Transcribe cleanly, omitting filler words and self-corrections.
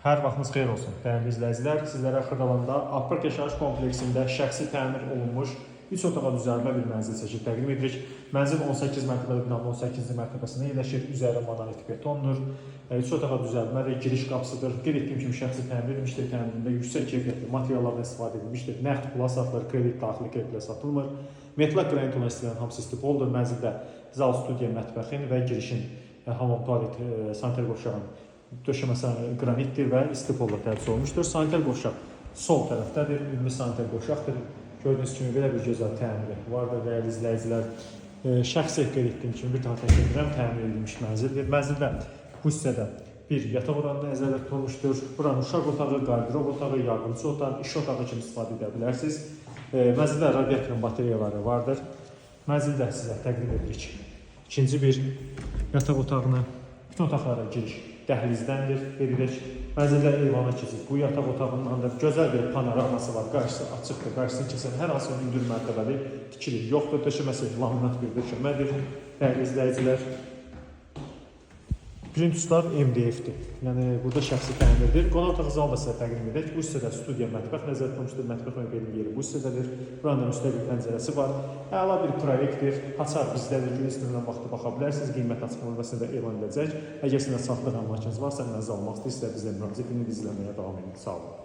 Hər vaxtınız xeyir olsun, dəyərli izləyicilər. Sizlərə Xırdalanda Apar yaşayış kompleksində şəxsi təmir olunmuş 3 otağa düzəlmə bir mənzil çəkib təqdim edirik. Mənzil 18 mərtəbəli binanın 18-ci mərtəbəsində yerləşir. Üzəri monolit betondur. 3 otağa düzəlmədir, giriş qapısıdır. Qeyd etdiyim kimi şəxsi təmir edilmişdir. Təmirində yüksək keyfiyyətli materiallardan istifadə edilmişdir. Nəqd pula satılır, kredit daxili kreditlə satılmır. Metal qranit olan istəyilən hamısı stipoldur. Mənzildə zal, studiya, mətbəxin və girişin hamam, tualet, sanitar qovşağın döşəməsi qranitdir və istipolla tərtib olunmuşdur. Sanitar qovşaq sol tərəfdədir, ümumi sanitar qovşaqdır. Gördüyünüz kimi belə bir gözəl təmiri vardır, dəyərli izləyicilər. Şəxsi qeyd etdiyim kimi bir daha təkrar edirəm, təmir edilmiş mənzildir. Mənzildə bu hissədə bir yataq oranı nəzərdə tutulmuşdur. Buranın uşaq otağı, qardirob otağı, yardımçı otaq, iş otağı kimi istifadə edə bilərsiniz. Mənzildə radiatorun batareyaları vardır. Mənzildə sizə təqdim edirik İkinci bir yataq otağını, bütün otaqlara giriş dəhlizdəndir, verilir. Mənzildə eyvana keçir. Bu yataq otağının da gözəl bir panoraması var. Qarşısı açıqdır. Qarşısını keçən hər hansı hündür mərtəbəli tikilir. Yoxdur, döşəməsi laminat bir döşəmədir. Dəyərli izləyicilər, plintuslar MDF-dir. Yəni burada şəxsi təmirdir. Qonaq otağı zal da sizə təqdim edək. Bu hissədə studiya, mətbəx nəzərdə tutulmuşdur. Mətbəx möbelinin yeri bu hissədədir. Buranın müstəqil pəncərəsi var. Əla bir proyektdir. Açar bizdədir. Gün istənilən vaxtı baxa bilərsiniz. Qiymət açıqlama növbəsində elan edəcək. Əgər sizin satılıq əmlakınız varsa, mənzil almaq istəyirsə bizə müraciət edin, izləməyə davam edin. Sağ olun.